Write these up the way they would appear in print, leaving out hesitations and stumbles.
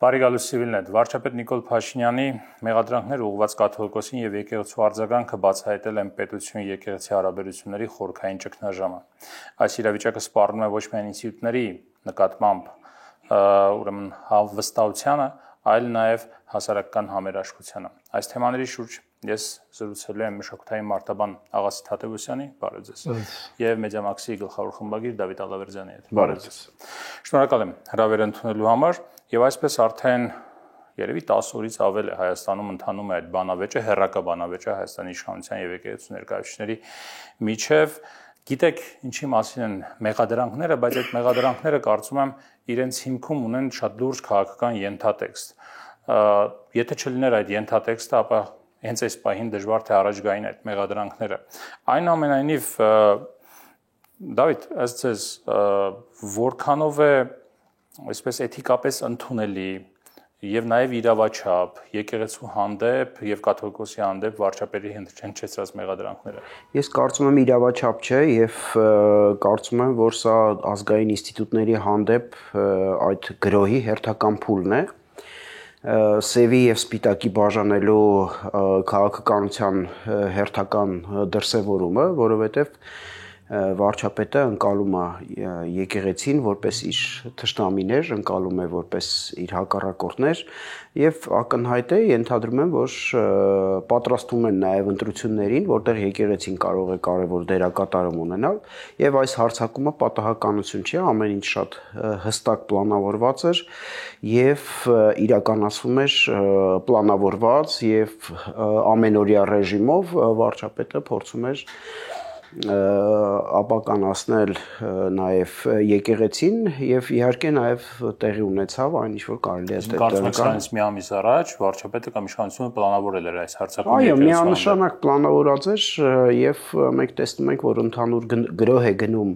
Բարի գալուս Civilnet, վարչապետ Նիկոլ Փաշինյանի մեղադրանքները ուղղված կաթողիկոսին եւ եկեղեցու արձագանքը բացահայտել են պետություն եկեղեցի հարաբերությունների խորքային ճգնաժամը։ Այս իրավիճակը սպառնում է ոչ միայն ինստիտուտների նկատմամբ ուրեմն վստահությանը, այլ նաեւ հասարակական համերաշխությանը։ Այս թեմաների շուրջ ես զրուցելու եմ մշակութային մարտաբան Աղասի Թադևոսյանի, բարև ձեզ, եւ Մեդիամաքսի գլխավոր խմբագիր Դավիթ Ալավերդյանի հետ։ Բարև ձեզ։ Շնորհակալ եմ հրավեր ընդունելու համար, եւ այսպես արդեն երևի 10 օրից ավել է Հայաստանում ընթանում է այդ բանավեճը, հերրակա բանավեճը Հայաստանի իշխանության եւ եկեղեցու ներկայացուցիչների միջև։ Գիտեք ինչի մասին են մեղադրանքները, բայց այդ մեղադրանքները կարծում եմ իրենց հիմքում ունեն շատ լուրջ քաղաքական ենթատեքստ։ Եթե չլիներ այդ ենթատեքստը, ապա հենց այս պահին դժվար թե առաջ գային այդ մեղադրանքները։ Այնուամենայնիվ, Դավիթ, ըստ ձեզ, որքանով է այսպես էթիկապես ընդունելի եւ նաեւ իրավաչափ եկեղեցու հանդեպ եւ կաթողիկոսի հանդեպ վարչապետի հնչեցրած մեղադրանքները։ Ես կարծում եմ իրավաչափ չէ եւ կարծում եմ, որ սա ազգային ինստիտուտների հանդեպ այդ գրոհի հերթական փուլն է։ Սևի եւ սպիտակի բաժանելու քաղաքականության հերթական դրսևորումը, որովհետեւ վարչապետը ընկալում է եկեղեցին որպես իր թշնամիներ, ընկալում է որպես իր հակառակորդներ եւ ակնհայտ է, ենթադրում եմ, որ պատրաստվում են նաեւ ընտրություններին, որտեղ եկեղեցին կարող է կարեւոր դերակատարում ունենալ եւ այս հարձակումը պատահականություն չէ, ամեն ինչ շատ հստակ պլանավորված էր եւ իրականացվում էր պլանավորված եւ ամենօրյա ռեժիմով վարչապետը փորձում էր ապականացնել նաև եկեղեցին եւ իհարկե նաև տեղի ունեցավ այն ինչ որ կարելի է դերակատարել։ Մի ամիս առաջ վարչապետը կամ իշխանությունը պլանավորել էր այս հարձակումը։ Այո, միանշանակ պլանավորած էր եւ մենք տեսնում ենք, որ ընդհանուր գրոհ է գնում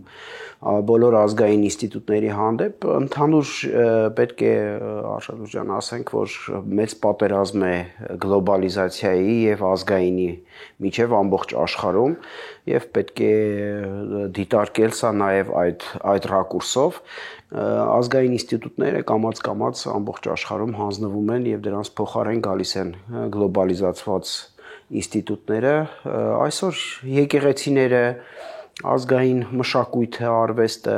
բոլոր ազգային ինստիտուտների հանդեպ, ընդհանուր պետք է Արշակ ջան ասենք, որ մեծ պատերազմ է գլոբալիզացիայի եւ ազգայինի միջև ամբողջ աշխարհում եւ պետք է դիտարկել սա նաեւ այդ ռակուրսով ազգային ինստիտուտները կամաց ամբողջ աշխարհում հանձնվում են եւ դրանց փոխարեն գալիս են գլոբալիզացված ինստիտուտները այսօր եկեղեցիները ազգային մշակույթը արվեստը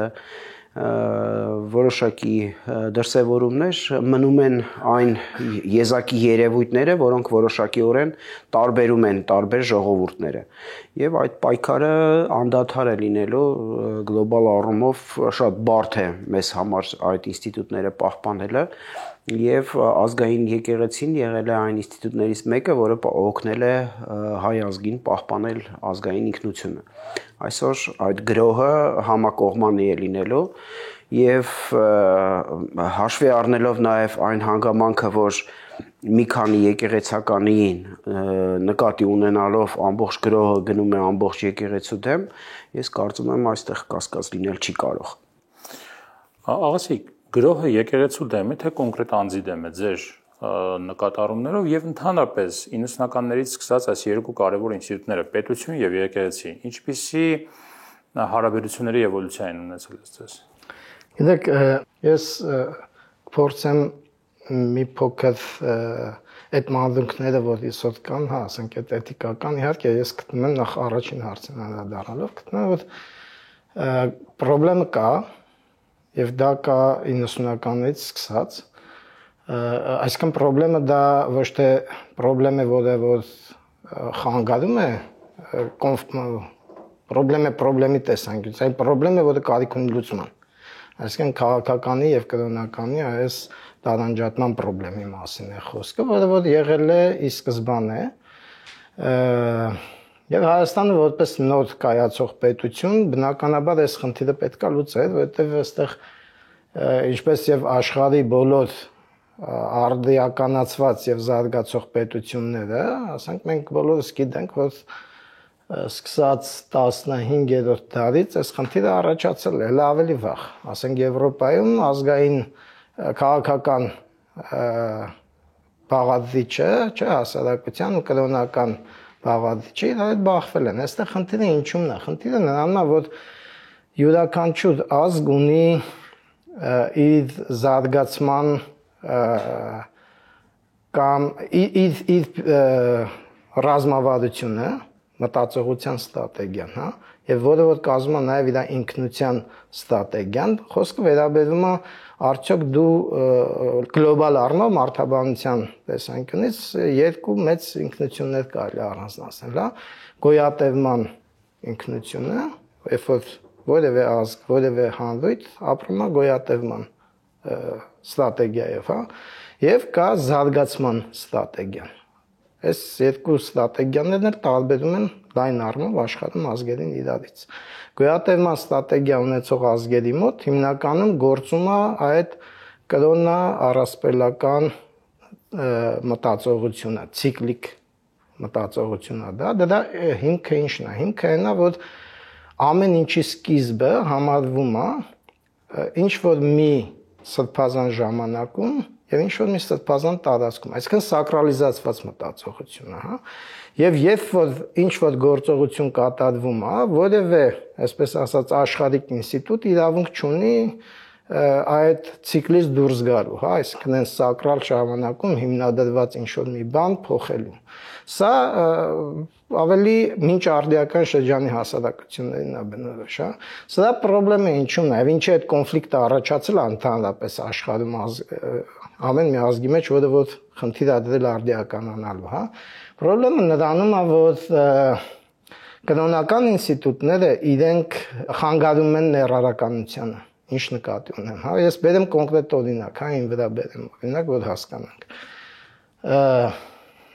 որոշակի դրսևորումներ մնում են այն եզակի երևույթները, որոնք որոշակիորեն տարբերում են տարբեր ժողովուրդները եւ այդ պայքարը անդադար է լինելու գլոբալ առումով շատ բարդ է մեզ համար այդ ինստիտուտները պահպանելը եւ ազգային եկեղեցին եղել է այն ինստիտուտներից մեկը, որը օգնել է հայ ազգին պահպանել ազգային ինքնությունը։ Այսօր այդ գրոհը համակողմանի է լինելու եւ հաշվի առնելով նաեւ այն հանգամանքը, որ մի քանի եկեղեցականի նկատի ունենալով ամբողջ գրոհը գնում է ամբողջ եկեղեցու դեմ, ես կարծում եմ այստեղ կասկած լինել չի կարող։ Աղասի, գրոհը եկեղեցու դեմ է, թե կոնկրետ անձի դեմ է ձեր նկատառումներով եւ ընդհանրապես 90-ականներից սկսած այս երկու կարևոր ինստիտուտները պետություն եւ եկեղեցի ինչպիսի հարաբերությունների էվոլյուցիա են ունեցել ձեզ։ Գիտեք, ես փորձեմ մի փոքր այդ մանրուքները, որ իսոտ կան, հա, ասենք այդ էթիկական, իհարկե ես գտնում եմ նախ առաջին հարցին անդրադառնալով, գտնում եմ, որ խնդրեմը կա եւ դա կա 90-ականներից սկսած, այսինքն խնդրեմը դա ոչ թե խնդրեմ է, որ խանգարում է խնդրեմի տեսանկյունից, այլ խնդրեմ է, որը կարիք ունի լուծման։ Այսինքն քաղաքականի եւ կրոնականի այս տարանջատման խնդրեմի մասին է խոսքը, որը որ եղել է ի սկզբանե եւ Հայաստանը որպես նոր կայացող պետություն բնականաբար այս խնդիրը պետքա լուծել, որովհետեւ այստեղ ինչպես եւ աշխարհի բոլոր արդիականացված եւ զարգացող պետությունները, ասենք մենք բոլորս գիտենք, որ սկսած 15-րդ դարից այս խնդիրը առաջացել է ավելի վաղ, ասենք Եվրոպայում ազգային քաղաքական բաղադրիչը, չէ, հասարակության ու կրոնական բաղադրիչը իրար բախվել են։ Այստեղ խնդիրը ինչումն է։ Խնդիրը նրանն է, որ յուրաքանչյուր ազգ ունի իր զարգացման կամ իր ռազմավարությունը, մտածողության ստրատեգիան, հա, եւ որը որ կազմում է նաեւ իր ինքնության ստրատեգիան, խոսքը վերաբերում է արդյոք դու գլոբալ առումով մարդաբանության տեսանկյունից երկու մեծ ինքնություններ կարելի առանձնացնել, հա, գոյատևման ինքնությունը, երբ որ որևէ ազգ, որևէ հանրույթ ապրում է գոյատևման ստրատեգիայով, հա, եւ կա զարգացման ստրատեգիան։ Այս երկու ստրատեգիաներն էլ տարբերում են լայն առումով աշխարհում ազգերին իրարից։ Գոյատևման ստրատեգիա ունեցող ազգերի մոտ հիմնականում գործում է այդ կրոնա առասպելական մտածողությունը, ցիկլիկ մտածողությունը, դա հիմքը ինչն է, հիմքը այն է, որ ամեն ինչի սկիզբը համարվում է ինչ որ մի սրբազան ժամանակում եւ ինչ որ մի սրբազան տարածքում, այսինքն սակրալիզացված մտածողությունը, հա։ Եվ երբ որ ինչ որ գործողություն կատարվում է, որևէ, այսպես ասած, աշխարհիկ ինստիտուտ իրավունք չունի այդ ցիկլից դուրս գալու, հա, այսինքն այն սակրալ ժամանակում հիմնադրված ինչ որ մի բան փոխելու։ Սա ավելի մինչ արդիական շրջանի հասարակություններին է բնորոշ, հա։ Սա խնդրեմը ինչու՞մն է, ինչի այդ կոնֆլիկտը առաջացել է ընդհանրապես աշխարհում ամեն մի ազգի մեջ, որը որ խնդիր է դրել արդիականանալու, հա։ Խնդրեմը նրանում է, որ կրոնական ինստիտուտները իրենք խանգարում են ներառականությանը, ինչ նկատի ունեմ, հա։ Ես բերեմ կոնկրետ օրինակ, հա, ին վրա բերեմ օրինակ, որ հասկանանք։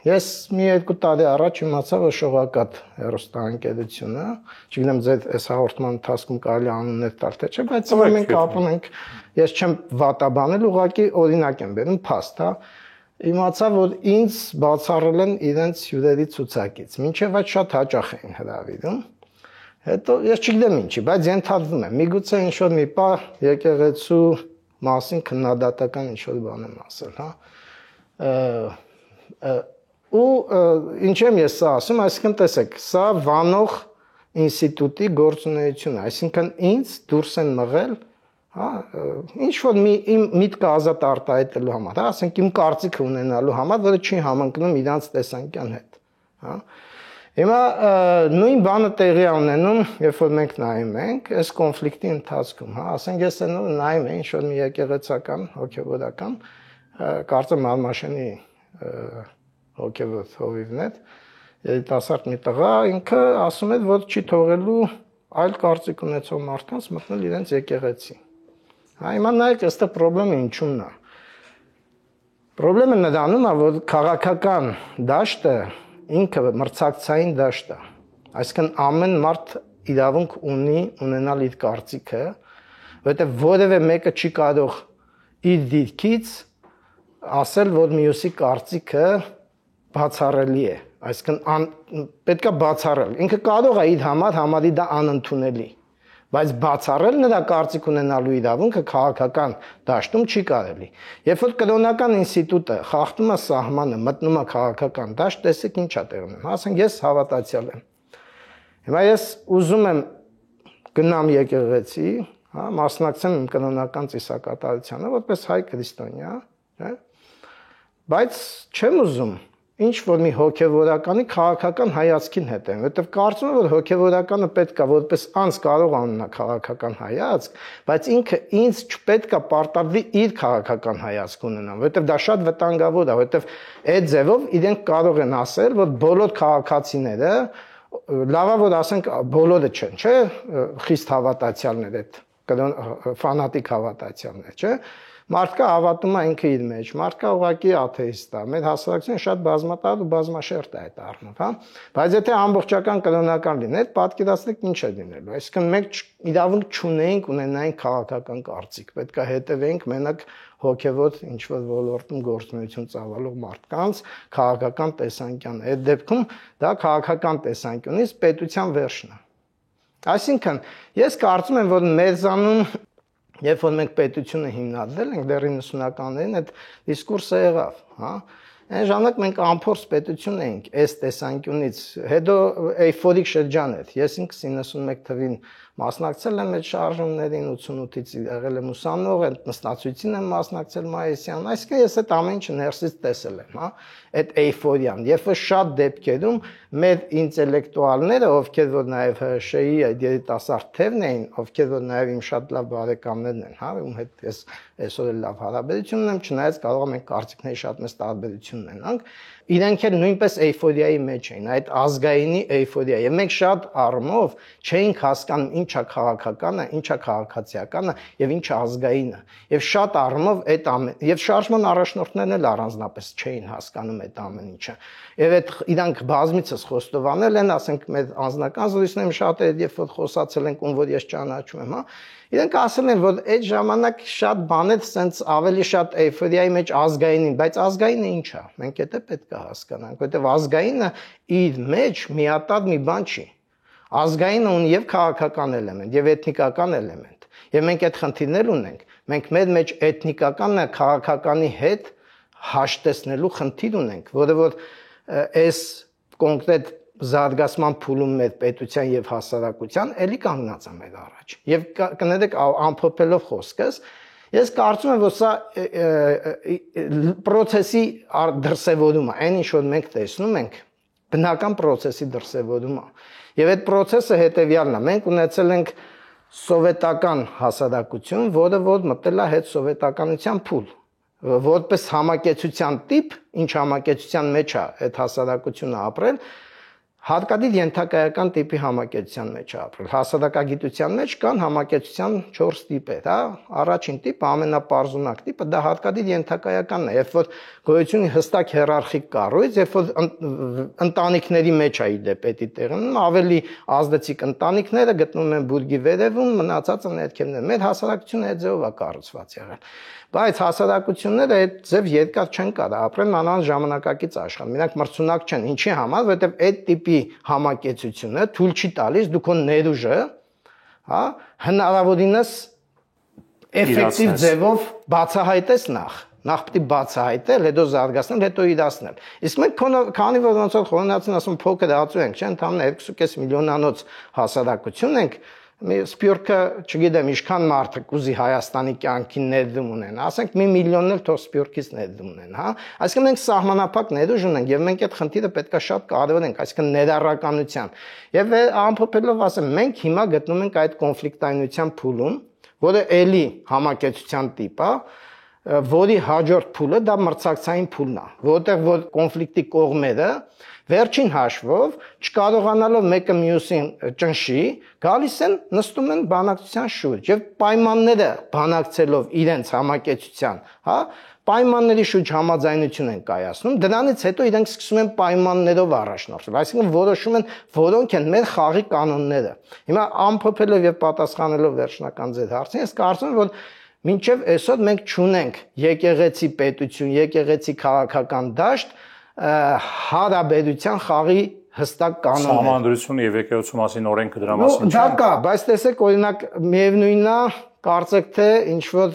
Ես մի 2 տարի առաջ իմացա, որ Շողակաթ հեռուստաընկերությունը, չգիտեմ ձեր այս հաղորդման ընթացքում կարելի անուններ տալ թե չէ, բայց մենք ապրում ենք, ես չեմ վատաբանել, ուղղակի օրինակ եմ բերում, փաստ, հա։ Իմացա, որ ինձ բացառել են իրենց հյուրերի ցուցակից, մինչև այդ շատ հաճախ էին հրավիրում։ Հետո ես չգիտեմ ինչի, բայց ենթադրվում եմ, միգուցե ինչ որ մի պահ եկեղեցու մասին քննադատական ինչ որ բան եմ ասել, հա։ Ու ինչ եմ ես սա ասում, այսինքն տեսեք, սա վանող ինստիտուտի գործունեություն է, այսինքն ինձ դուրս են մղել, հա, ինչ որ մի իմ միտքը ազատ արտահայտելու համար, հա, ասենք իմ կարծիքը ունենալու համար, որը չի համընկնում իրանց տեսանկյան հետ, հա։ Հիմա նույն բանը տեղի է ունենում, երբ որ մենք նայում ենք այս կոնֆլիկտի ընթացքում, հա, ասենք ես նայում եմ ինչ որ մի եկեղեցական, հոգևորական, կարծեմ Մարմաշենի հոգևոր հովիվներ, երիտասարդ մի տղա, ինքը ասում է, որ չի թողելու այլ կարծիք ունեցող մարդկանց մտնել իրենց եկեղեցի։ Հա, հիմա նայեք, այստեղ խնդրեմը ինչու՞մն է։ Խնդրեմը նրանում է, որ քաղաքական դաշտը ինքը մրցակցային դաշտ է։ Այսինքն ամեն մարդ իրավունք ունի ունենալ իր կարծիքը, որովհետև որևէ մեկը չի կարող իր դիրքից ասել, որ մյուսի կարծիքը բացառելի է, այսինքն պետք է բացառել, ինքը կարող է իր համար համարի դա անընդունելի, բայց բացառել նրա կարծիք ունենալու իրավունքը քաղաքական դաշտում չի կարելի։ Երբ որ կրոնական ինստիտուտը խախտում է սահմանը, մտնում է քաղաքական դաշտ, տեսեք ինչ է տեղի ունենում, ասենք ես հավատացյալ եմ, հիմա ես ուզում եմ գնամ եկեղեցի, հա, մասնակցեմ իմ կրոնական ծիսակատարությանը, որպես հայ քրիստոնյա, հա, բայց չեմ ուզում ինչ որ մի հոգևորականի քաղաքական հայացքին հետ եմ, որովհետև կարծում եմ, որ հոգևորականը պետք է որպես անձ կարող անունա քաղաքական հայացք, բայց ինքը ինձ չպետք է պարտադրի իր քաղաքական հայացք ունենալ, որովհետև դա շատ վտանգավոր է, որովհետև այդ ձևով իրենք կարող են ասել, որ բոլոր քաղաքացիները լավ է, որ ասենք բոլորը չեն, չէ, խիստ հավատացյալներ այդ ֆանատիկ հավատացյալներ, չէ։ Մարդկա հավատում է ինքը իր մեջ, մարդկա ուղղակի աթեիստ է, մեր հասարակությունը շատ բազմատարր ու բազմաշերտ է այդ առումով, հա։ Բայց եթե ամբողջական կրոնական լիներ, պատկերացրեք ինչ է լինելու, այսինքն մենք իրավունք չունեինք ունենային քաղաքական կարծիք, պետք է հետևեինք մենակ հոգևոր ինչ-որ ոլորտում գործունեություն ծավալող մարդկանց քաղաքական տեսանկյանը, այդ դեպքում դա քաղաքական տեսանկյունից պետության վերջն է։ Այսինքն ես կարծում եմ, որ մեզանում երբ որ մենք պետությունը հիմնադրել ենք դեռ 90-ականներին այդ դիսկուրսը եղավ, հա, այն ժամանակ մենք ամփորձ պետություն էինք այս տեսանկյունից, հետո էյֆորիկ շրջան էր, ես ինքս 91 թվին Մասնակցել եմ այդ շարժումներին 88-ից եղել եմ ուսանող, այդ նստածույցին եմ մասնակցել Մայիսյան, այսինքն ես այդ ամեն ինչը ներսից տեսել եմ, հա, այդ էյֆորիան, երբ որ շատ դեպքերում մեր ինտելեկտուալները, ովքեր որ նաև ՀՇ-ի այդ երիտասարդ թևն էին, ովքեր որ նաև իմ շատ լավ բարեկամներն են, հա, ում հետ ես այսօր էլ լավ հարաբերություն ունեմ, չնայած կարող եմ կարծիքների շատ մեծ տարբերություն ունենանք, իրենք էլ նույնպես էյֆորիայի մեջ էին, այդ ազգայինի էյֆորիա, եւ մենք շատ առումով չէինք հասկանում ինչա քաղաքականը, ինչա քաղաքացիականը եւ ինչա ազգայինը, եւ շատ առումով այդ ամեն եւ շարժման առաջնորդներն էլ առանձնապես չէին հասկանում այդ ամեն ինչը, եւ այդ իրանք բազմիցս խոստովանել են, ասենք մեր անձնական զրույցներում շատ է, երբ որ խոսացել ենք, ում որ ես ճանաչում եմ, հա, իրենք ասել են, որ այդ ժամանակ շատ բաներ սենց ավելի շատ էյֆորիայի մեջ ազգայինին, բայց ազգայինը ինչ է, մենք դա պետք է հասկանանք, որտեղ ազգայինը իր մեջ միատար մի բան չի, ազգայինը ունի եւ քաղաքական էլեմենտ եւ էթնիկական էլեմենտ, եւ մենք այդ խնդիրներ ունենք, մենք մեր մեջ էթնիկականն ու քաղաքականի հետ հաշտեցնելու խնդիր ունենք, որը որ այս կոնկրետ զարգացման փուլում մեր պետության եւ հասարակության էլի կանգնած է մեր առաջ։ Եվ կներեք ամփոփելով խոսքս, ես կարծում եմ, որ սա process-ի դրսևորում է, այն ինչ որ մենք տեսնում ենք, բնական process-ի դրսևորում է։ Եվ այդ process-ը հետեւյալն է, մենք ունեցել ենք սովետական հասարակություն, որը որ մտել է հետ սովետականության փուլ, որպես համակեցության տիպ, ինչ համակեցության մեջ է այդ հասարակությունը ապրել, հարկադիր ենթակայական տիպի համակեցության մեջ է ապրել։ Հասարակագիտության մեջ կան համակեցության 4 տիպեր, հա, առաջին տիպը ամենապարզունակ տիպը դա հարկադիր ենթակայականն է, երբ որ գոյություն հստակ հիերարխիկ կառույց, երբ որ ընտանիքների մեջ է իդեպ էդի տեղում, ավելի ազդեցիկ ընտանիքները գտնվում են բուրգի վերևում, մնացածը ներքևներում։ Մեր հասարակությունը այդ ձևով է կառուցված եղել։ Բայց հասարակությունները այդ ձև երկար չեն կարող ապրել մանավանդ ժամանակակից աշխարհում։ Մենակ մրցունակ չեն, ինչի համար, որովհետև այդ տիպի համակեցությունը թույլ չի տալիս դու քո ներուժը, հա, հնարավորինս էֆեկտիվ ձևով բացահայտես նախ պիտի բացահայտել, հետո զարգացնել, հետո իրացնել։ Իսկ մենք քանի որ ոնց որ խորհրդացին ասում փոքր հացու ենք, չէ՞, ընդհանրապես 2.5 միլիոնանոց հասարակություն ենք, Սպյուրքը, չգիտեմ, ինչքան մարդ կուզի Հայաստանի կյանքին ներդրում ունեն, ասենք 1 միլիոնն էլ թող Սպյուրքից ներդրում ունեն, հա։ Այսինքն մենք սահմանափակ ներուժ ունենք եւ մենք այդ խնդիրը պետքա շատ կարևորենք, այսինքն ներառականության։ Եվ ամփոփելով ասեմ, մենք հիմա գտնվում ենք այդ կոնֆլիկտայնության փուլում, որը էլի համակեցության տիպ է, որի հաջորդ փուլը դա մրցակցային փուլն է, որտեղ որ կոնֆլիկտի կողմերը վերջին հաշվով չկարողանալով մեկը մյուսին ճնշի, գալիս են նստում են բանակցության շուրջ եւ պայմանները բանակցելով իրենց համակեցության, հա, պայմանների շուրջ համաձայնություն են կայացնում, դրանից հետո իրենք սկսում են պայմաններով առաջնորդել, այսինքն որոշում են որոնք են մեր խաղի կանոնները։ Հիմա ամփոփելով եւ պատասխանելով վերջնական ձեր հարցին, ես կարծում եմ, որ մինչև այսօր մենք չունենք եկեղեցի պետություն, եկեղեցի քաղաքական դաշտ հարաբերության խաղի հստակ կանոններ։ Սահմանադրությունը եւ եկեղեցու մասին օրենքը դրա մասին չէ։ Դա կա, բայց տեսեք, օրինակ միևնույնն է, կարծեք թե ինչ որ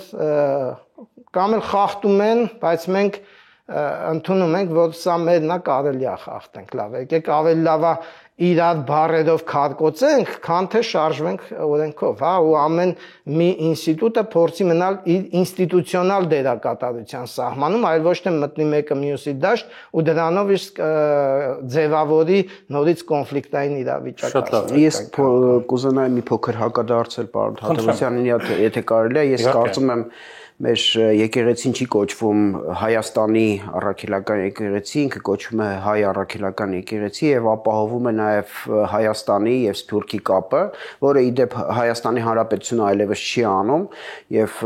կամ էլ խախտում են, բայց մենք ընդունում ենք, որ սա մերն է, կարելի է խախտենք, լավ, եկեք ավելի լավ է իրար բառերով քարկոծենք, քան թե շարժվենք օրենքով, հա, ու ամեն մի ինստիտուտը փորձի մնալ իր ինստիտուցիոնալ դերակատարության սահմանում, այլ ոչ թե մտնի մեկը մյուսի դաշտ ու դրանով իսկ ձևավորի նորից կոնֆլիկտային իրավիճակ։ Ես կուզենայի մի փոքր հակադարձել պարոն Թադևոսյանին, եթե կարելի է, ես կարծում եմ մեր եկեղեցին չի կոչվում Հայաստանի առաքելական եկեղեցի, ինքը կոչվում է Հայ առաքելական եկեղեցի եւ ապահովում է նաեւ Հայաստանի եւ Սփյուռքի կապը, որը իդեպ Հայաստանի Հանրապետությունը այլևս չի անում եւ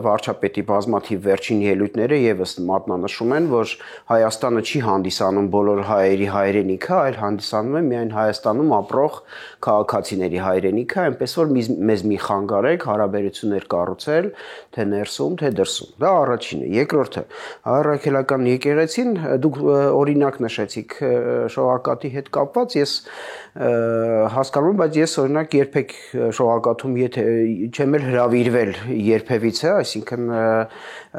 վարչապետի բազմաթիվ վերջին ելույթները եւս մատնանշում են, որ Հայաստանը չի հանդիսանում բոլոր հայերի հայրենիքը, այլ հանդիսանում է միայն Հայաստանում ապրող քաղաքացիների հայրենիքը, այնպես որ մեզ մի խանգարեք հարաբերություններ կառուցել թե ներսում, թե դրսում։ Դա առաջինը, երկրորդը, առաքելական եկեղեցին դուք օրինակ նշեցիք շողակաթի հետ կապված, ես հասկանում եմ, բայց ես օրինակ երբեք շողակաթում չեմ էլ հրավիրվել երբևիցե, այսինքն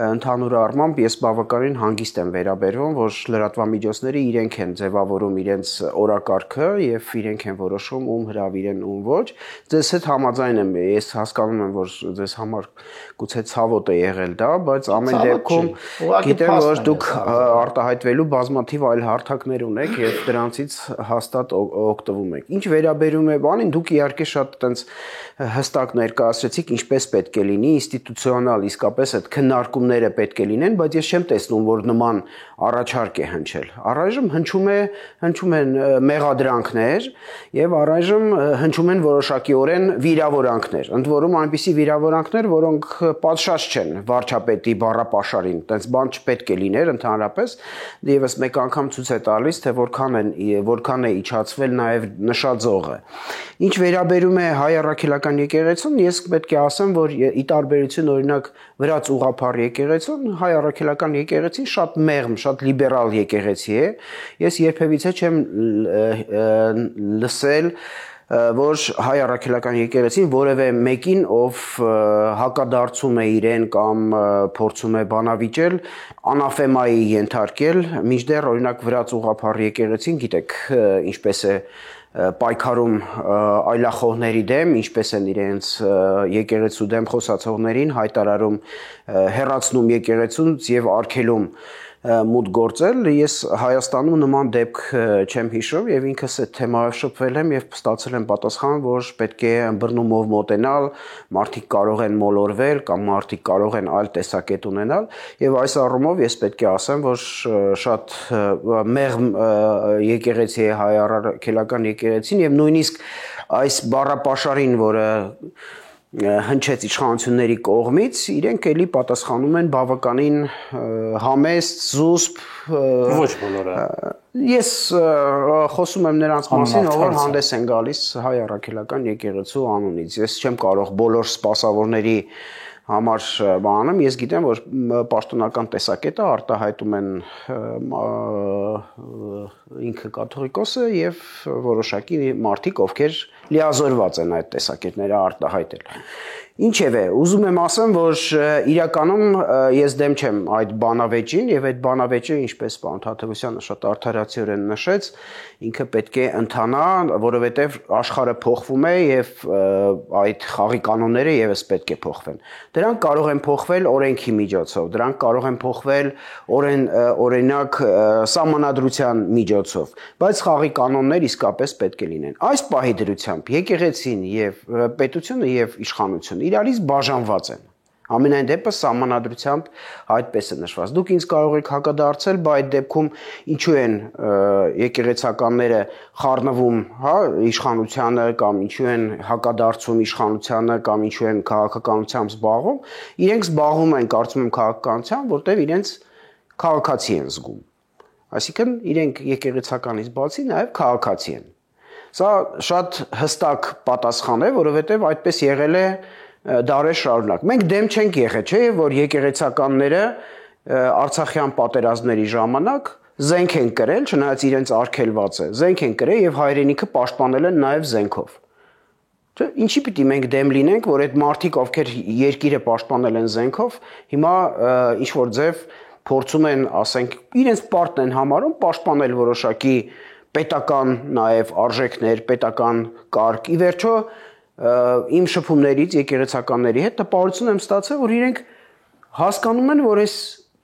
ընդհանուր առմամբ ես բավականին հանգիստ եմ վերաբերվում, որ լրատվամիջոցները իրենք են ձևավորում իրենց օրակարգը եւ իրենք են որոշում ում հրավիրեն, ում ոչ։ Ձեզ հետ համաձայն եմ, ես հասկանում եմ, որ ձեզ համար գուցե ցավոտ է եղել դա, բայց ամեն դեպքում գիտեմ, որ դուք արտահայտվելու բազմաթիվ այլ հարթակներ ունեք եւ դրանցից հաստատ օգտվում եք։ Ինչ վերաբերում է բանին, դուք իհարկե շատ այտենց հստակ ներկայացրեցիք, ինչպես պետք է լինի, ինստիտուցիոնալ իսկապես այդ քննարկումները պետք է լինեն, բայց ես չեմ տեսնում, որ նման առաջարկ է հնչել։ Առայժմ հնչում են մեղադրանքներ եւ առայժմ հնչում են որոշակիորեն վիրավորանքներ։ Ընդ որում այնպիսի վիրավորանքներ, որոնք պատշաճ չեն վարչապետի բառապաշարին, այտենց բան չպետք է լիներ ընդհանրապես, եւս մեկ անգամ ցույց է տալիս, թե որքան է իջացվել նաեւ նշաձողը։ Ինչ վերաբերում է հայ առաքելական եկեղեցուն, ես պետք է ասեմ, որ ի տարբերություն օրինակ վրաց ուղղափառ եկեղեցուն, հայ առաքելական եկեղեցին շատ մեղմ, շատ լիբերալ եկեղեցի է։ Ես երբևիցե չեմ լսել, որ հայ առաքելական եկեղեցին որևէ մեկին, ով հակադարձում է իրեն կամ փորձում է բանավիճել, անաֆեմայի ենթարկել, մինչդեռ օրինակ վրաց ուղղափառ եկեղեցին, գիտեք, ինչպես է պայքարում այլախոհների դեմ, ինչպես են իրենց եկեղեցու դեմ խոսացողներին հայտարարում հեռացնում եկեղեցուց եւ արգելում մուտք գործել, ես Հայաստանում նման դեպք չեմ հիշում եւ ինքս այդ թեմայով շփվել եմ եւ ստացել եմ պատասխան, որ պետք է ըմբռնումով մոտենալ, մարդիկ կարող են մոլորվել կամ մարդիկ կարող են այլ տեսակետ ունենալ եւ այս առումով ես պետք է ասեմ, որ շատ մեղմ եկեղեցի է հայ առաքելական եկեղեցին եւ նույնիսկ այս բառապաշարին, որը հնչեց իշխանությունների կողմից, իրենք էլի պատասխանում են բավականին համեստ, զուսպ, ոչ բոլորը։ Ես խոսում եմ նրանց մասին, ովքեր հանդես են գալիս հայ առաքելական եկեղեցու անունից։ Ես չեմ կարող բոլոր սպասավորների համար բանանեմ, ես գիտեմ, որ պաշտոնական տեսակետը արտահայտում են ինքը կաթողիկոսը եւ որոշակի մարդիկ, ովքեր լիազորված են այդ տեսակետները արտահայտել։ Ինչևէ, ուզում եմ ասեմ, որ իրականում ես դեմ չեմ այդ բանավեճին եւ այդ բանավեճը, ինչպես պարոն Թադևոսյանը շատ արդարացիորեն նշեց, ինքը պետք է ընթանա, որովհետեւ աշխարհը փոխվում է եւ այդ խաղի կանոնները եւս պետք է փոխվեն։ Դրանք կարող են փոխվել օրենքի միջոցով, դրանք կարող են փոխվել օրինակ սահմանադրության միջոցով, բայց խաղի կանոններ իսկապես պետք է լինեն։ Այս պահի դրությամբ եկեղեցին եւ պետությունը եւ իշխանությունը իրարից բաժանված են։ Ամենայն դեպս սահմանադրությամբ այդպես է նշված։ Դուք ինձ կարող եք հակադարձել, բայց այդ դեպքում ինչու են եկեղեցականները խառնվում, հա, իշխանությանը կամ ինչու են հակադարձում իշխանությանը կամ ինչու են քաղաքականությամբ զբաղվում, իրենք զբաղվում են, կարծում եմ, քաղաքականությամբ, որտեղ իրենց քաղաքացի են զգում։ Այսինքն իրենք եկեղեցականից բացի նաև քաղաքացի են։ Սա շատ հստակ պատասխան է, որովհետև այդպես եղել է դարեր շարունակ։ Մենք դեմ չենք եղել, չէ՞, որ եկեղեցականները Արցախյան պատերազմների ժամանակ զենք են կրել, չնայած իրենց արգելված է։ Զենք են կրել եւ հայրենիքը պաշտպանել են նաեւ զենքով։ Չէ՞, ինչի պիտի մենք դեմ լինենք, որ այդ մարդիկ, ովքեր երկիրը պաշտպանել են զենքով, հիմա ինչ որ ձև փորձում են, ասենք, իրենց պարտն են համարում պաշտպանել որոշակի պետական նաև արժեքներ, պետական կարգ։ Ի վերջո իմ շփումներից եկեղեցականների հետ տպավորություն եմ ստացել, որ իրենք հասկանում են, որ այս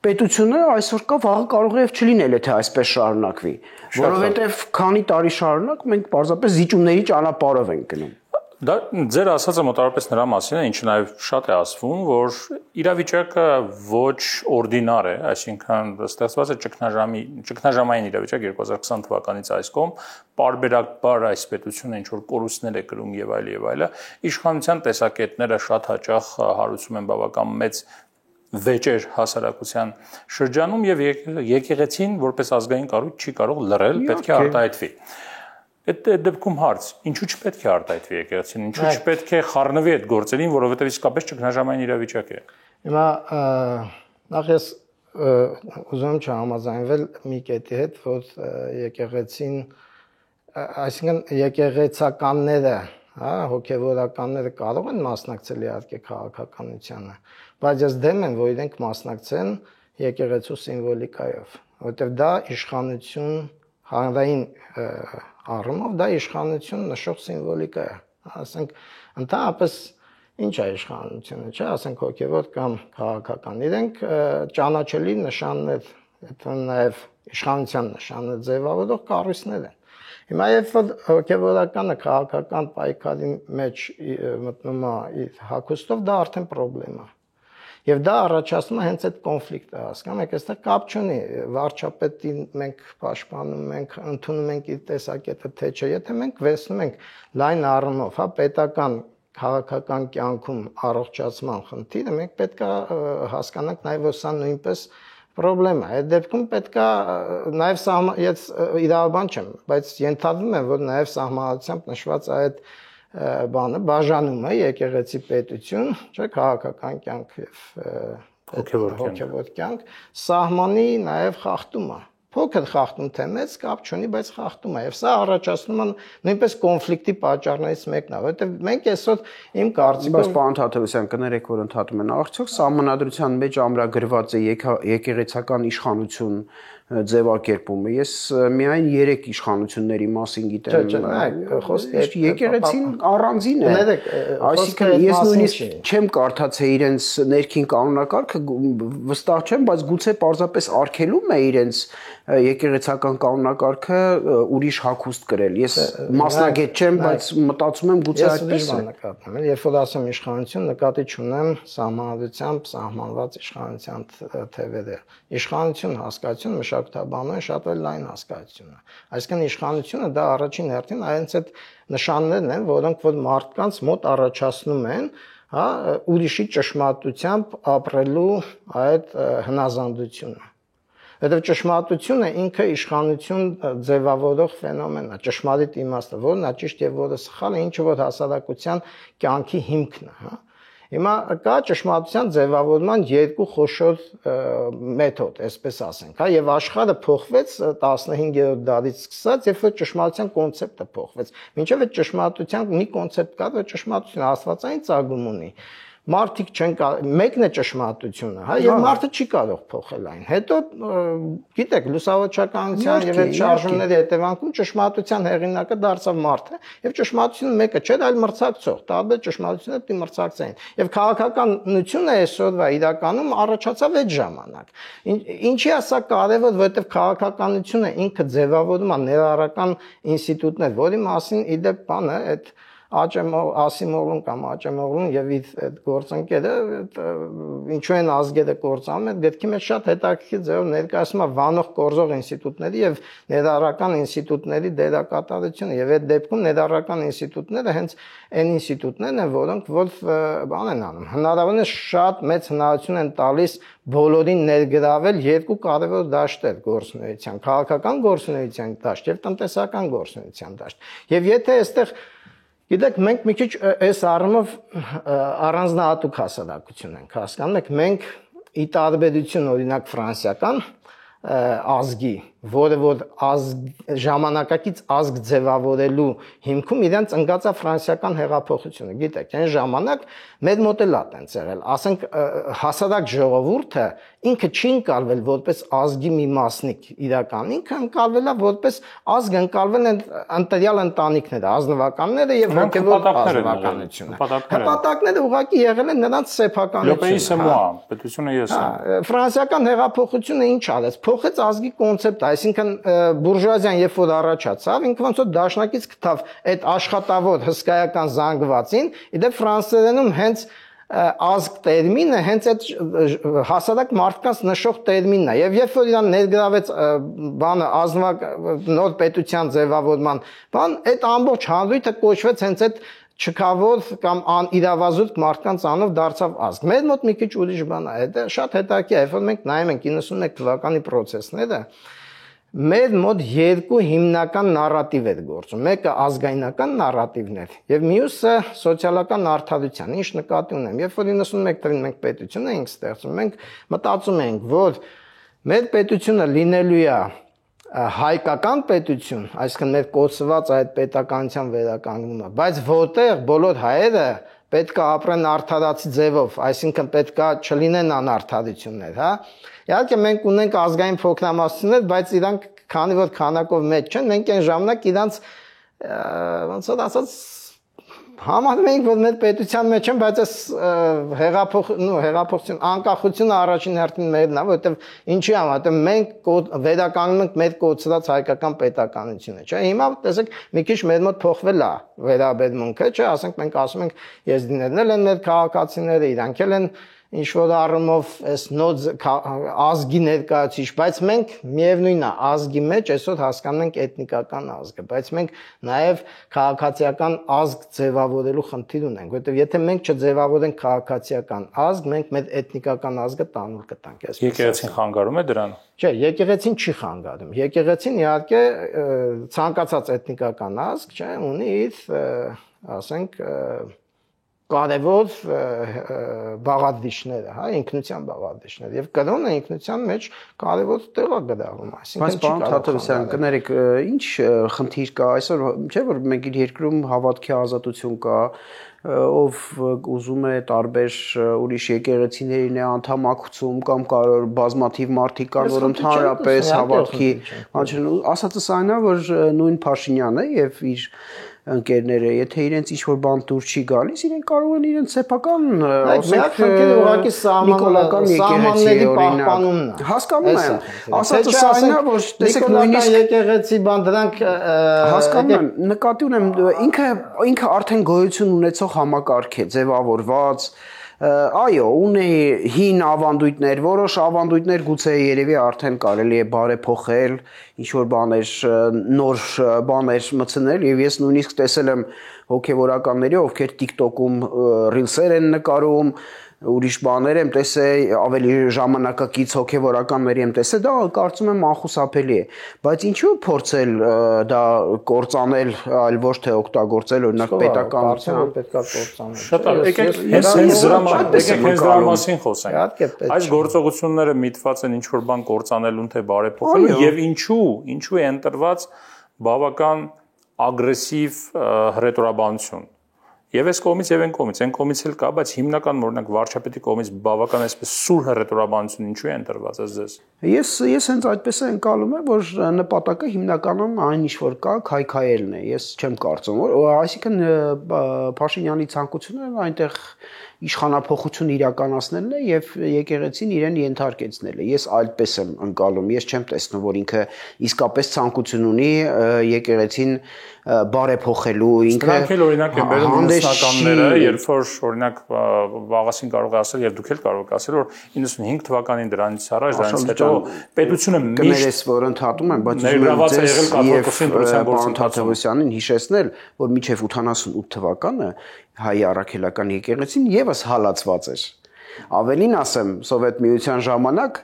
պետությունը այսօր կա, վաղը կարող է չլինել, եթե այսպես շարունակվի, որովհետև քանի տարի շարունակ մենք պարզապես զիջումների ճանապարհով ենք գնում։ Դա ձեր ասածը մոտավորապես նրա մասին է, ինչը նաև շատ է ասվում, որ իրավիճակը ոչ օրդինար է, այսինքն ստեղծված է ճգնաժամային իրավիճակ 2020 թվականից այս կողմ, պարբերաբար այս պետությունը ինչ որ կորուստներ է կրում եւ այլը, իշխանության տեսակետները շատ հաճախ հարուցում են բավական մեծ վեճեր հասարակության շրջանում եւ եկեղեցին որպես ազգային կառույց չի կարող լռել, պետք է արտահայտվի։ Այդ դեպքում հարց, ինչու չպետք է արտահայտվի եկեղեցին, ինչու չպետք է խառնվի այդ գործերին, որովհետև իսկապես ճգնաժամային իրավիճակ է։ Հիմա նախ ես ուզում եմ չհամաձայնվել մի կետի հետ, որ եկեղեցին, այսինքն եկեղեցականները, հա, հոգևորականները կարող են մասնակցել իհարկե քաղաքականությանը, բայց ես դեմ եմ, որ իրենք մասնակցեն եկեղեցու սիմվոլիկայով, որովհետև դա իշխանություն հանրային առումով դա իշխանություն նշող սիմվոլիկա է, ասենք ընդհանրապես ինչ է իշխանությունը, չէ, ասենք հոգևոր կամ քաղաքական, իրենք ճանաչելի նշաններ, դա նաև իշխանության նշաններ ձևավորող կառույցներ են։ Հիմա երբ որ հոգևորականը քաղաքական պայքարի մեջ մտնում է իր հագուստով, դա արդեն խնդրեմ է։ Եվ դա առաջացնում է հենց այդ կոնֆլիկտը, հասկանում եք, այստեղ կապ չունի, վարչապետին մենք պաշտպանում ենք, ընդունում ենք իր տեսակետը, թե չէ, եթե մենք վերցնում ենք լայն առումով, հա, պետական քաղաքական կյանքում առողջացման խնդիրը, մենք պետք է հասկանանք նաև, որ սա նույնպես խնդրեմ է։ Այդ դեպքում պետք է նաև ես իրավաբան չեմ, բայց ենթադրում եմ, որ նաև սահմանադրությամբ նշված այդ բանը բաժանում է եկեղեցի պետություն, չէ, քաղաքական կյանք եւ հոգևոր կյանք, սահմանի նաև խախտում է։ Փոքր խախտում թե մեծ կապ չունի, բայց խախտում է։ Եվ սա առաջացնում է նույնպես կոնֆլիկտի պատճառներից մեկն է, որովհետեւ մենք այսօր իմ կարծիքով բայց պարոն Թադևոսյան կներեք, որ ընդհատում են, արդյոք սահմանադրության մեջ ամրագրված է եկեղեցական իշխանություն ձևակերպումը։ Ես միայն 3 իշխանությունների մասին գիտեմ։ Եկեղեցին առանձին է։ Այսինքն ես նույնիսկ չեմ կարդացել իրենց ներքին կանոնակարգը, վստահ չեմ, բայց գուցե պարզապես արգելում է իրենց եկեղեցական կանոնակարգը ուրիշ հագուստ կրել։ Ես մասնագետ չեմ, բայց մտածում եմ գուցե այդպես է։ Նկատում եմ, երբ որ ասեմ իշխանություն, նկատի չունեմ սահմանադրությամբ սահմանված իշխանության թևերը։ Իշխանություն հասկացություն մշակութաբանորեն շատ էլ լայն հասկացություն է։ Այսինքն իշխանությունը դա առաջին հերթին այնց այդ նշաններն են, որոնք որ մարդկանց մոտ առաջացնում են, հա, ուրիշի ճշմարտությամբ ապրելու այդ հնազանդությունը։ Որովհետև ճշմարտությունը ինքը իշխանություն ձևավորող ֆենոմեն է, ճշմարիտ իմաստը, որն է ճիշտ եւ որը սխալ է, ինչը որ հասարակության կյանքի հիմքն է, հա։ Հիմա կա ճշմարտության ձևավորման երկու խոշոր մեթոդ, այսպես ասենք, հա, եւ աշխարհը փոխվեց 15-րդ դարից սկսած, երբ որ ճշմարտության կոնցեպտը փոխվեց։ Մինչեւ այդ ճշմարտության մի կոնցեպտ կա, որ ճշմարտությունը աստվածային ծագում ունի։ Մարդիկ չեն մեկն է ճշմարտությունը, հա, եւ մարդը չի կարող փոխել այն։ Հետո գիտեք, լուսավորչականության եւ այդ շարժումների հետևանքում ճշմարտության հեղինակը դարձավ մարդը, եւ ճշմարտությունը մեկը չէր, այլ մրցակցող, տարբեր ճշմարտություններ պիտի մրցակցեին։ Եվ քաղաքականությունը այսօրվա իրականում առաջացավ այդ ժամանակ։ Ինչի է սա կարևոր, որովհետեւ քաղաքականությունը ինքը ձևավորում է ներառական ինստիտուտներ, որի մասին իդեպ բանը այդ Ասիմովն կամ Աճեմովն եւ իր այդ գործընկերը ինչու են ազգերը կործանում, այդ դեպքի մեջ շատ հետաքրքիր ձևով ներկայացնում է վանող կորզող ինստիտուտների եւ ներառական ինստիտուտների դերակատարությունը եւ այդ դեպքում ներառական ինստիտուտները հենց այն ինստիտուտներն են, որոնք որ բան են անում, հնարավորինս շատ մեծ հնարավորություն են տալիս բոլորին ներգրավել երկու կարևոր դաշտեր գործունեության, քաղաքական գործունեության դաշտ եւ տնտեսական գործունեության դաշտ։ Եվ եթե այստեղ գիտեք, մենք մի քիչ այս առումով առանձնահատուկ հասարակություն ենք, հասկանում եք, մենք ի տարբերություն օրինակ ֆրանսիական ազգի, որը որ ժամանակակից ազգ ձևավորելու հիմքում իրենց ընկած է ֆրանսիական հեղափոխությունը, գիտեք, այն ժամանակ մեր մոդելատ են եղել, ասենք հասարակ ժողովուրդը ինքը չի ընկալվել որպես ազգի մի մասնիկ իրական, ինքը ընկալվել է որպես ազգ ընկալվել են ընտրյալ ընտանիքները, ազնվականները եւ հոգեվոր ազնվականությունը։ Հպատակները ուղղակի եղել են նրանց սեփականությունը։ Պետությունը ես եմ։ Ֆրանսիական հեղափոխությունը ինչ արեց, փոխեց ազգի կոնցեպտը, այսինքն բուրժուազիան երբ որ առաջացավ, ինքը ոնց որ դաշնակից գտավ այդ աշխատավոր հսկայական զանգվածին, իդեպ ֆրանսերենում հենց ազգ տերմինը հենց այդ հասարակ մարդկանց նշող տերմինն է եւ երբ որ իրան ներգրավեց բանը ազնվակ նոր պետության ձևավորման բան այդ ամբողջ հանրույթը կոչվեց հենց այդ չքավոր կամ անիրավազուրկ մարդկանց անով դարձավ ազգ։ Մեր մոտ մի քիչ ուրիշ բան է, դա շատ հետաքրքիր է, երբ որ մենք նայում ենք 91 թվականի process-ները, Մեր մոտ երկու հիմնական նարատիվ է գործում։ Մեկը ազգայնական նարատիվն է, եւ մյուսը սոցիալական արդարության։ Ինչ նկատի ունեմ, երբ որ 91 թվականին մենք պետություն էինք ստեղծում, մենք մտածում էինք, որ մեր պետությունը լինելու է հայկական պետություն, այսինքն մեր կոչված այդ պետականության վերականգնումը, բայց որտեղ բոլոր հայերը պետք է ապրեն արդարացի ձևով, այսինքն պետք է չլինեն անարդարություններ, հա։ Իհարկե մենք ունենք ազգային փոքրամասնություններ, բայց իրանք քանի որ քանակով մեծ չեն, մենք այն ժամանակ իրանք ոնց որ ասած համարում ենք, որ մեր պետության մեջ են, բայց այս հեղափոխություն, անկախությունը առաջին հերթին մերն է, որովհետև ինչի համար, մենք վերականգնում ենք մեր կոչված հայկական պետականությունը, չէ՞։ Հիմա տեսեք, մի քիչ մեր մոտ փոխվել է վերաբերմունքը, չէ՞, ասենք մենք ասում ենք եզդիներն են մեր քաղաքացիները, իրանք են ինչ որ առումով այս նոց ազգի ներկայացիչ, բայց մենք միևնույնն է ազգի մեջ այսօր հասկանում ենք էթնիկական ազգը, բայց մենք նաև քաղաքացիական ազգ ձևավորելու խնդիր ունենք, որովհետև եթե մենք չձևավորենք քաղաքացիական ազգ, մենք մեր էթնիկական ազգը տանուլ կտանք, այսպես։ Եկեղեցին խանգարում է դրան։ Չէ, եկեղեցին չի խանգարում։ Եկեղեցին իհարկե ցանկացած էթնիկական ազգ, չէ, ունի իր, ասենք, կարևոր բաղադրիչները, հա, ինքնության բաղադրիչները եւ կրոնը ինքնության մեջ կարևոր տեղ է գրավում, այսինքն չի կարող։ Թաթևոսյան, կներեք, ինչ խնդիր կա այսօր, չէ՞ որ մենք իր երկրում հավատքի ազատություն կա, ով ուզում է տարբեր ուրիշ եկեղեցիներին է անդամակցում կամ կարող բազմաթիվ մարդիկ կան, որ ընդհանրապես հավատքի, ասածս այն է, որ նույն Փաշինյանը եւ իր ընկերները, եթե իրենց ինչ-որ բան դուր չի գալիս, իրենք կարող են իրենց սեփական, ասենք, ուղղակի սահմանների պահպանումն է։ Հասկանում եմ։ Ասածս այն է, որ տեսեք նույնիսկ եկեղեցի բան դրանք հասկանում եմ, նկատի ունեմ, ինքը արդեն գոյություն ունեցող համակարգ է, ձևավորված, այո, ունի հին ավանդույթներ, որոշ ավանդույթներ գուցե երևի արդեն կարելի է բարեփոխել, ինչ-որ բաներ, նոր բաներ մտցնել եւ ես նույնիսկ տեսել եմ հոգեվորականների, ովքեր TikTok-ում ռիլսեր են նկարում, ուրիշ բաներ եմ տեսել, ավելի ժամանակակից հոգեվորականների եմ տեսել, դա կարծում եմ անխուսափելի է, բայց ինչու փորձել դա կործանել, այլ ոչ թե օգտագործել օրինակ պետականության, պետքա կործանել։ Շատ եկեք հենց դրա մասին խոսենք։ Այս գործողությունները միտված են ինչ-որ բան կործանելուն թե բարեփոխելու եւ ինչու է ընտրված բավական ագրեսիվ հռետորաբանություն։ Եվ այս կողմից եւ այն կողմից էլ կա, բայց հիմնական օրինակ վարչապետի կողմից բավական այսպես սուր հռետորաբանություն ինչու է ընտրված ես։ Ես հենց այդպես եմ ընկալում եմ, որ նպատակը հիմնականում այն ինչ որ կա, քայքայելն է։ Ես չեմ կարծում, որ այսինքն Փաշինյանի ցանկությունը այնտեղ իշխանափոխություն իրականացնելն է եւ եկեղեցին իրեն ենթարկեցնել է։ Ես այդպես եմ ընկալում։ Ես չեմ տեսնում, որ ինքը իսկապես ցանկություն ունի եկեղեցին բարեփոխելու, ինքը Դրանք էլ օրինակ են բերում հանդեսականները, երբ որ օրինակ Վաղասին կարող է ասել եւ դուք էլ կարող եք ասել, որ 95 թվականին դրանից առաջ դրանից հետո պետությունը միշտ որ ընդհատում են, բայց Թաթևոսյանին հիշեցնել, որ մինչեւ 88 թվականը հայ առաքելական եկեղեցին եւս հալածված էր։ Ավելին ասեմ, Սովետ միության ժամանակ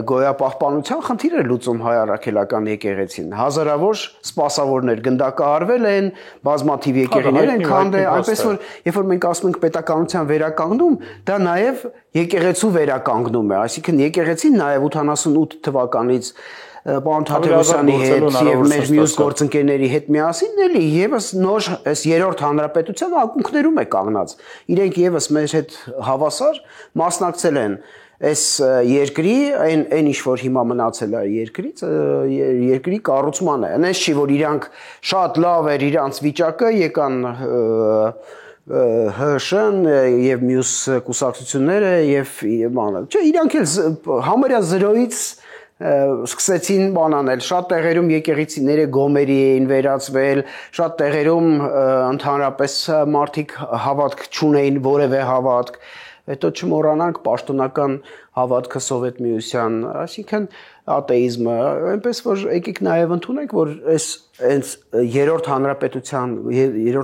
գոյապահպանության խնդիր էր լուծում հայ առաքելական եկեղեցին։ Հազարավոր սպասավորներ գնդակահարվել են, բազմաթիվ եկեղեցիներ են քանդել, այնպես որ երբ որ մենք ասում ենք պետականության վերականգնում, դա նաև եկեղեցու վերականգնում է, այսինքն եկեղեցին նաև 88 թվականից պարոն Թաթևոսյանի հետ եւ մեր մյուս գործընկերների հետ միասին էլի եւս նոր այս երրորդ հանրապետության ակունքներում է կանգնած։ Իրենք եւս մեր հետ հավասար մասնակցել են այս երկրի այն ինչ որ հիմա մնացել է երկրի կառուցմանը։ Այնպես չի որ իրանք շատ լավ էր իրանց վիճակը, եկան ՀՇ-ն եւ մյուս կուսակցությունները եւ բանը։ Չէ, իրանք էլ համարյա 0-ից սկսեցին բան անել, շատ տեղերում եկեղեցիները գոմերի էին վերածվել, շատ տեղերում ընդհանրապես մարդիկ հավատք չունեին, որևէ հավատք, հետո չմոռանանք պաշտոնական հավատքը Սովետ միության, այսինքն ատեիզմը, այնպես որ եկեք նաև ընդունենք, որ այս երրորդ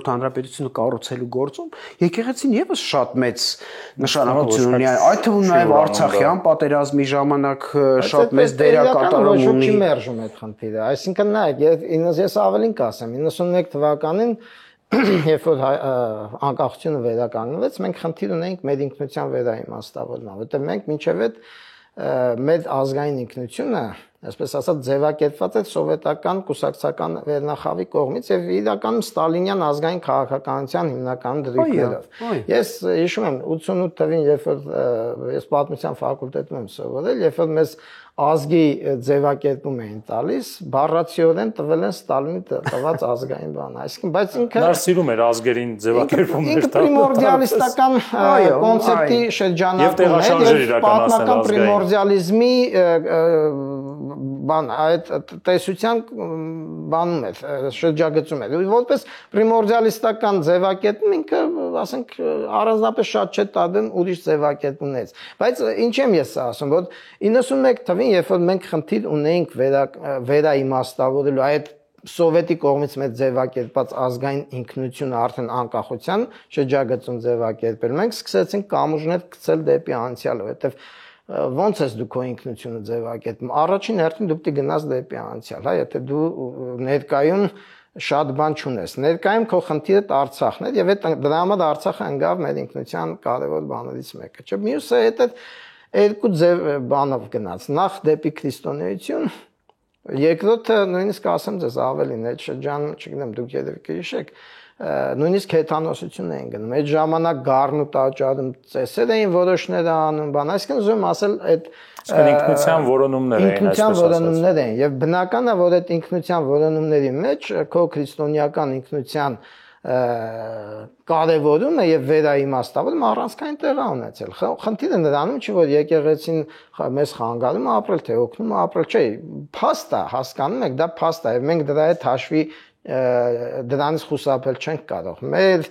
հանրապետությունը կառուցելու գործում եկեղեցին եւս շատ մեծ նշանակություն ունի, այդ թվում նաև Արցախյան պատերազմի ժամանակ շատ մեծ դերակատարում ունի։ Չի մերժում այդ խնդիրը, այսինքն նայեք, ես ավելին կասեմ, 91 թվականին երբ որ անկախությունը վերականգնվեց, մենք խնդիր ունեինք մեր ինքնության վերաիմաստավորման, որտեղ մենք մինչև այդ մեր ազգային ինքնությունը, այսպես ասած, ձևակերպված է սովետական կուսակցական վերնախավի կողմից եւ իրականում ստալինյան ազգային քաղաքականության հիմնական դրույթներով։ Ես հիշում եմ 88 թվականին, երբ որ ես պատմության ֆակուլտետում եմ սովորել, երբ որ մեզ ազգի ձևակերպում էին տալիս, բառացիորեն տվել են Ստալինի տված ազգային բան, այսինքն, բայց ինքը նա սիրում էր ազգերին ձևակերպում ինքը պրիմորդիալիստական կոնցեպտի շրջանակում է եւ պատմական պրիմորդիալիզմի բան այդ տեսության բանում է շրջագծում է որպես պրիմորդիալիստական ձևակերպում ինքը ասենք առանձնապես շատ չէ տադեմ ուրիշ ձևակերպումներից բայց ինչ եմ ես ասում որ 91 թվականին երբ որ մենք խնդիր ունեինք վերաիմաստավորելու այդ սովետի կողմից մեծ ձևակերպած ազգային ինքնությունը արդեն անկախության շրջագծում ձևակերպել մենք սկսեցինք կամուրջներ գցել դեպի անցյալը որովհետեւ ոնց ես դու քո ինքնությունը ձևակերպում առաջին հերթին դու պետք է գնաս դեպի անցյալ հա եթե դու ներկայում շատ բան չունես ներկայում քո խնդիրը Արցախն է եւ այդ դրա համար Արցախը ընկավ մեր ինքնության կարևոր բաներից մեկը չէ մյուսը այդ երկու ձև բանով գնաց նախ դեպի քրիստոնեություն երկրորդը նույնիսկ ասեմ ձեզ ավելին այդ շրջանում չգիտեմ դուք երևի կհիշեք նույնիսկ հեթանոսություն էին գնում այդ ժամանակ գառն ու տաճարում ծեսեր էին որոշները անում բան այսինքն ուզում եմ ասել այդ ինքնության որոնումներ էին ինքնության որոնումներ էին եւ բնական է որ այդ ինքնության որոնումների մեջ քո քրիստոնեական ինքնության կարևորումը եւ վերաիմաստավորումը առանցքային տեղ ունեցել խնդիրը նրանում չի որ եկեղեցին մեզ խանգարում է ապրել թե օգնում է ապրել չէ փաստ է հասկանում եք դա փաստ է եւ մենք դրա հետ հաշվի դրանից խուսափել չենք կարող մեր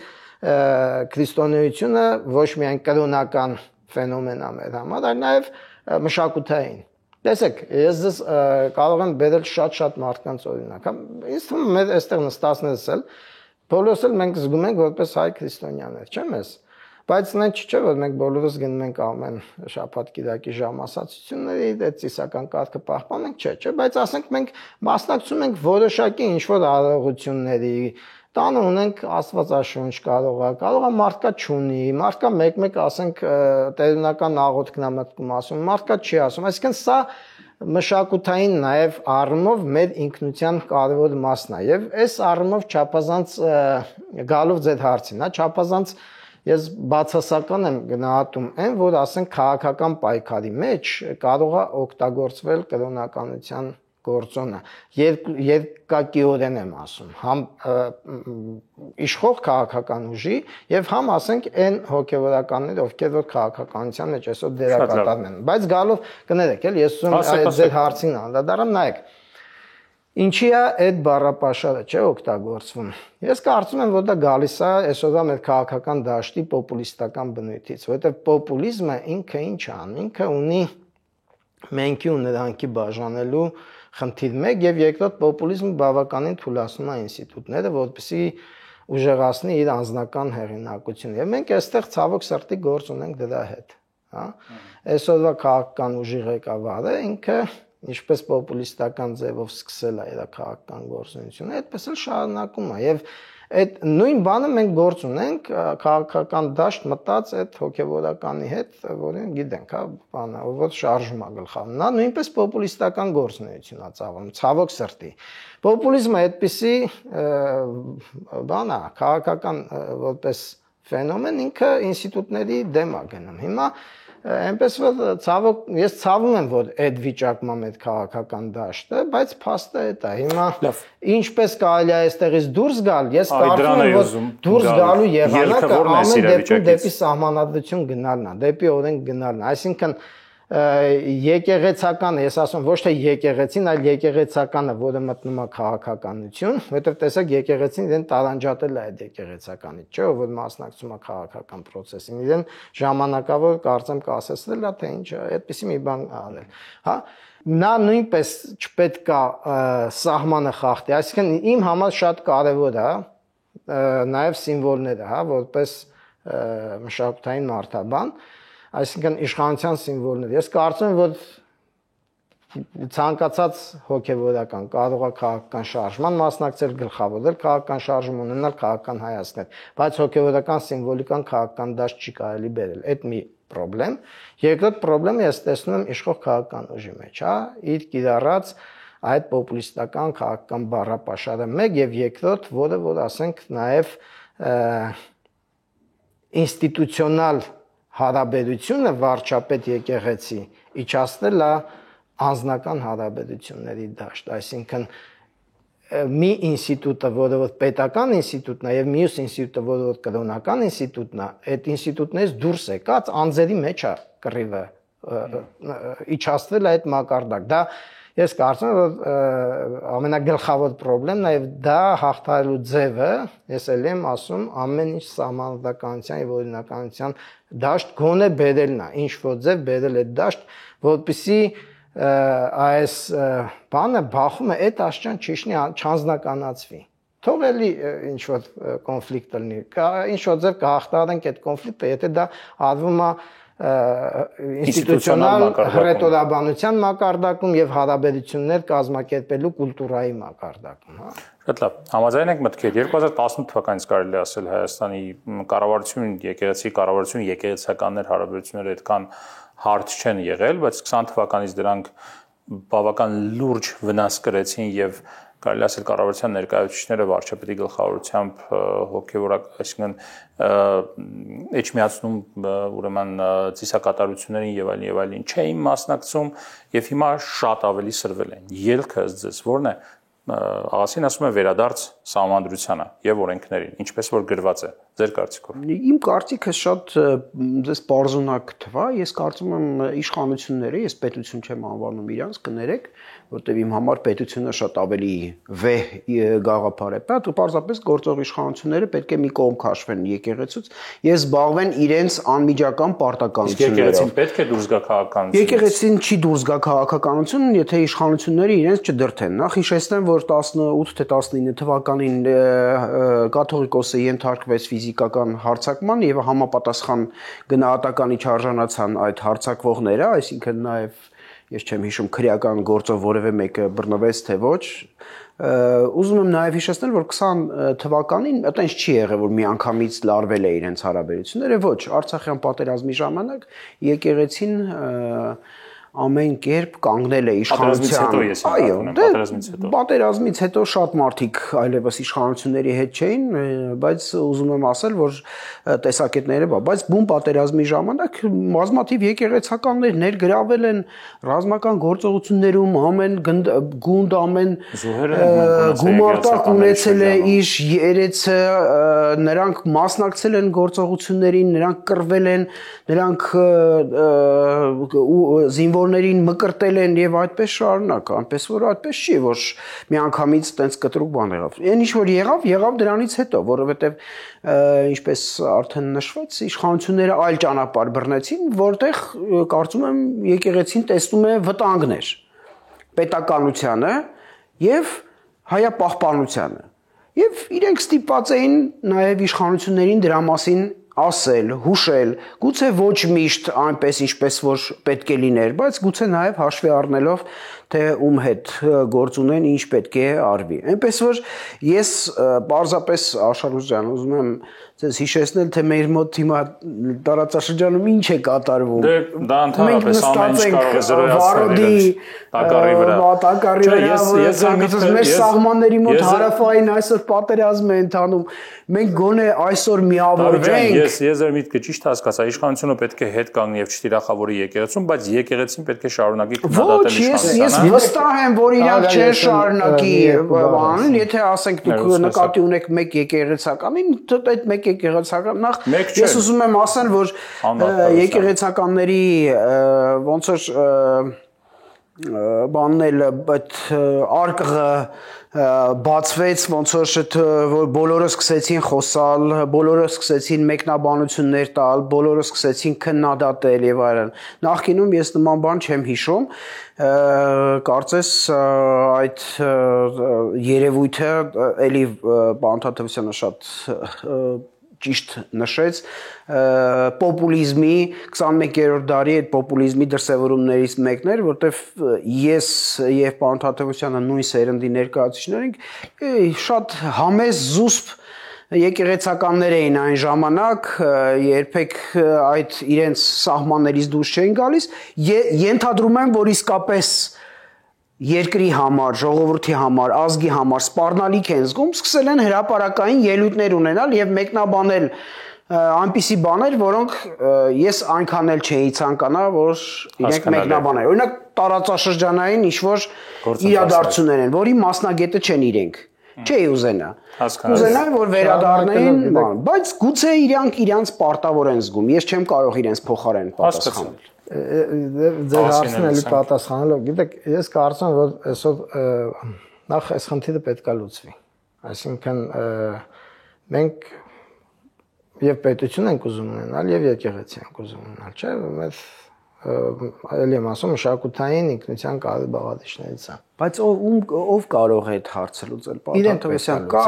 քրիստոնեությունը ոչ միայն կրոնական ֆենոմեն է մեր համար այլ նաեւ մշակութային տեսեք ես կարող եմ բերել շատ մարդկանց օրինակ ինձ թվում է մեր այստեղ նստածներս էլ բոլորս էլ մենք զգում ենք որպես հայ քրիստոնյաներ չէ՞ մեզ բայց նա չէ որ մենք բոլորս գնում ենք ամեն շաբաթ կիրակի ժամասացությունների այդ ծիսական կարգը պահպանենք չէ բայց ասենք մենք մասնակցում ենք որոշակի ինչ որ արարողությունների տանը ունենք աստվածաշունչ կարող է մարդկա չունի մարդկա մեկ ասենք տերունական աղոթքն է մտքում ասում մարդկա չի ասում այսինքն սա մշակութային նաև առումով մեր ինքնության կարևոր մասն է եւ այս առումով չափազանց գալով ձեր հարցին հա չափազանց ես բացասական եմ գնահատում այն որ ասենք քաղաքական պայքարի մեջ կարող է օգտագործվել կրոնականության գործոնը երկակիորեն եմ ասում համ իշխող քաղաքական ուժի եւ համ ասենք այն հոգեվորականներ ովքեր որ քաղաքականության մեջ այսօր դերակատարն են բայց գալով կներեք էլ ես ուզում այդ ձեր հարցին անդրադառնամ նայեք ինչի է այդ բառապաշարը չէ օգտագործվում ես կարծում եմ որ դա գալիս է այսօրվա մեր քաղաքական դաշտի պոպուլիստական բնույթից որովհետեւ պոպուլիզմը ինքը ինչ է ինքը ունի մենքի ու նրանքի բաժանելու խնդիր մեկ եւ երկրորդ պոպուլիզմը բավականին թուլացնում է ինստիտուտները որպեսզի ուժեղացնի իր անձնական հեղինակությունը եւ մենք այստեղ ցավոք սրտի գործ ունենք դրա հետ հա այսօրվա քաղաքական ուժի ղեկավարը ինքը ինչպես պոպուլիստական ձևով սկսել է իր քաղաքական գործունեությունը այդպես էլ շարունակում է եւ այդ նույն բանը մենք գործ ունենք քաղաքական դաշտ մտած այդ հոգեվորականի հետ, որին գիտենք, հա, բանը, որ շարժում է գլխավորում։ Նա նույնպես պոպուլիստական գործունեություն է ծավալում, ցավոք սրտի։ Պոպուլիզմը այդպիսի բան է, քաղաքական որպես ֆենոմեն ինքը ինստիտուտների դեմ է գնում։ Հիմա այնպես որ ցավոք ես ցավում եմ որ այդ վիճակում է մեր քաղաքական դաշտը, բայց փաստը է դա։ Հիմա ինչպես կարելի է այստեղից դուրս գալ, ես կարծում եմ որ դուրս գալու եղանակը ամեն դեպքում դեպի սահմանադրություն գնալն է, դեպի օրենք գնալն է, այսինքն եկեղեցական, ես ասում ոչ թե եկեղեցին, այլ եկեղեցականը, որը մտնում է քաղաքականություն, որովհետև տեսեք եկեղեցին իրեն տարանջատել է այդ եկեղեցականից, չէ՞, որ մասնակցում է քաղաքական process-ին, իրեն ժամանակավոր կարծեմ կասեցնել է, թե ինչ, այդպիսի մի բան արել, հա։ Նա նույնպես չպետք է սահմանը խախտի, այսինքն իմ համար շատ կարևոր է նաև սիմվոլները, հա, որպես մշակութային մարդաբան, այսինքն իշխանության սիմվոլները։ Ես կարծում եմ, որ ցանկացած հոգևորական կարող է քաղաքական շարժման մասնակցել, գլխավորել քաղաքական շարժում, ունենալ քաղաքական հայացքներ, բայց հոգևորական սիմվոլիկան քաղաքական դաշտ չի կարելի բերել։ Այդ մի խնդրեմ։ Երկրորդ խնդրեմը ես տեսնում եմ իշխող քաղաքական ուժի մեջ, հա, իր կիրառած այդ պոպուլիստական քաղաքական բառապաշարը մեկ եւ երկրորդ, որը որ ասենք նաեւ ինստիտուցիոնալ հարաբերությունը վարչապետ եկեղեցի իջացնել է անձնական հարաբերությունների դաշտ, այսինքն մի ինստիտուտը, որը որ պետական ինստիտուտն է եւ մյուս ինստիտուտը, որը որ կրոնական ինստիտուտն է, այդ ինստիտուտներից դուրս եկած անձերի մեջ է կռիվը իջացնել այդ մակարդակ։ Դա ես կարծում եմ, որ ամենագլխավոր խնդրեմն է եւ դա հաղթահարելու ձևը, ես էլ եմ ասում, ամեն ինչ սահմանադրականության եւ օրինականության դաշտ գոնե բերելն է, ինչ որ ձև բերել այդ դաշտ, որպեսզի այս բանը բախումը այդ աշճան ճիշտի չանձնականացվի։ Թող էլի ինչ որ կոնֆլիկտ լինի, ինչ որ ձև կհաղթահարենք այդ կոնֆլիկտը, եթե դա արվում է ինստիտուցիոնալ հռետորաբանության մակարդակում եւ հարաբերություններ կազմակերպելու կուլտուրայի մակարդակում, հա։ Շատ լավ։ Համաձայն եք մտքեր 2018 թվականից կարելի ասել Հայաստանի կառավարություն, եկեղեցի կառավարություն, եկեղեցականներ հարաբերությունները այդքան հարթ չեն եղել, բայց 20 թվականից դրանք բավական լուրջ վնաս կրեցին եւ կարելի ասել կառավարության ներկայացուցիչները վարչապետի գլխավորությամբ հոգեվորակ, այսինքն էջմիածնում ուրեմն ծիսակատարություններին եւ այլն չէին մասնակցում եւ հիմա շատ ավելի սրվել են։ Ելքը ըստ ձեզ ո՞րն է։ Աղասին ասում է վերադարձ սահմանադրությանը եւ օրենքներին, ինչպես որ գրված է, ձեր կարծիքով։ Իմ կարծիքը շատ ձեզ բարձունակ թվա, ես կարծում եմ իշխանությունները, ես պետություն չեմ անվանում իրանց, կներեք, որտեղ իմ համար պետությունը շատ ավելի վեհ գաղափար է, բայց պարզապես գործող իշխանությունները պետք է մի կողմ քաշվեն եկեղեցուց եւ զբաղվեն իրենց անմիջական պարտականություններով։ Եկեղեցին պետք է դուրս գա քաղաքականությունից։ Եկեղեցին չի դուրս գա քաղաքականություն, եթե իշխանությունները իրենց չդրթեն։ Նախ հիշեցնեմ, որ 18 թե 19 թվականին կաթողիկոսը ենթարկվեց ֆիզիկական հարձակման եւ համապատասխան գնահատականի չարժանացան այդ հարձակվողները, այսինքն նաեւ ես չեմ հիշում քրեական գործով որևէ մեկը բռնվեց թե ոչ։ Ուզում եմ նաև հիշեցնել, որ 20 թվականին այտենց չի եղել, որ միանգամից լարվել է իրենց հարաբերությունները, ոչ, Արցախյան պատերազմի ժամանակ եկեղեցին ամեն կերպ կանգնել է իշխանության։ Այո, պատերազմից հետո շատ մարդիկ այլևս իշխանությունների հետ չէին, բայց ուզում եմ ասել, որ տեսակետները, բայց բուն պատերազմի ժամանակ բազմաթիվ եկեղեցականներ ներգրավել են ռազմական գործողություններում, ամեն գունդ, ամեն գումարտակ ունեցել է իր երեցը, նրանք մասնակցել են գործողություններին, նրանք կռվել են, նրանք զինվորներին մկրտել են եւ այդպես շարունակ, այնպես որ այդպես չի, որ միանգամից տենց կտրուկ բան եղավ։ Այն ինչ որ եղավ դրանից հետո, որովհետեւ ինչպես արդեն նշվեց, իշխանությունները այլ ճանապարհ բռնեցին, որտեղ կարծում եմ եկեղեցին տեսնում է վտանգներ պետականությանը եւ հայապահպանությանը։ Եվ իրենք ստիպված էին նաեւ իշխանություններին դրա մասին ասել, հուշել, գուցե ոչ միշտ այնպես ինչպես որ պետք է լիներ, բայց գուցե նաև հաշվի առնելով թե ում հետ գործ ունեն, ինչ պետք է արվի։ Այնպես որ ես պարզապես Աշարուս ջան, ուզում եմ ձեզ հիշեցնել, թե մեր մոտ հիմա տարածաշրջանում ինչ է կատարվում։ Դե դա ընդհանրապես ամեն ինչ կարող է զրոյացնել տակառի վրա։ Տակառի վրա, մեր սահմանների մոտ հարավային այսօր պատերազմ է ընթանում։ Մենք գոնե այսօր միավորվենք։ Ես ձեր միտքը ճիշտ հասկացա, իշխանությունը պետք է հետ կանգնի եւ չտիրախավորի եկեղեցուն, բայց եկեղեցին պետք է շարունակի քննադատել իշխանությանը։ Ես վստահ եմ, որ իրանք չեն շարունակի բանին, եթե ասենք դուք նկատի ունեք մեկ եկեղեցականին, այդ մեկ եկեղեցական նախ ես ուզում եմ ասել, որ եկեղեցականների ոնց որ բանն էլ այդ արկղը բացվեց, ոնց որ բոլորը սկսեցին խոսալ, բոլորը սկսեցին մեկնաբանություններ տալ, բոլորը սկսեցին քննադատել եւ այլն։ Նախկինում ես նման բան չեմ հիշում, կարծես այդ երևույթը էլի Պանթաթևյանը շատ ճիշտ նշեց պոպուլիզմի 21-րդ դարի այդ պոպուլիզմի դրսևորումներից մեկն էր, որտեվ ես եւ Պանթաթևյանը նույն սերնդի ներկայացուցիչներ ենք, շատ համեստ զուսպ եկեղեցականներ էին այն ժամանակ, երբեք այդ իրենց սահմաններից դուրս չէին գալիս, ենթադրում եմ, որ իսկապես երկրի համար, ժողովրդի համար, ազգի համար սպառնալիք են զգում, սկսել են հրապարակային ելույթներ ունենալ եւ մեկնաբանել այնպիսի բաներ, որոնք ես այնքան էլ չէի ցանկանա, որ իրենք մեկնաբանել։ Օրինակ տարածաշրջանային ինչ-որ իրադարձություններ են, որի մասնագետը չեն իրենք։ Չէի ուզենա։ Ուզենա, որ վերադառնային, բայց գուցե իրանք պարտավոր են զգում։ Ես չեմ կարող իրենց փոխարեն պատասխանել։ Ձեր հարցն էլի պատասխանելով, գիտեք, ես կարծում եմ, որ այսօր նախ այս խնդիրը պետք է լուծվի։ Այսինքն մենք եւ պետություն ենք ուզում ունենալ եւ եկեղեցի ենք ուզում ունենալ, չէ՞, մեր էլի եմ ասում մշակութային ինքնության կարևոր բաղադրիչներից է։ Բայց ով կարող է այդ հարցը լուծել։ Պանթաթևյան կա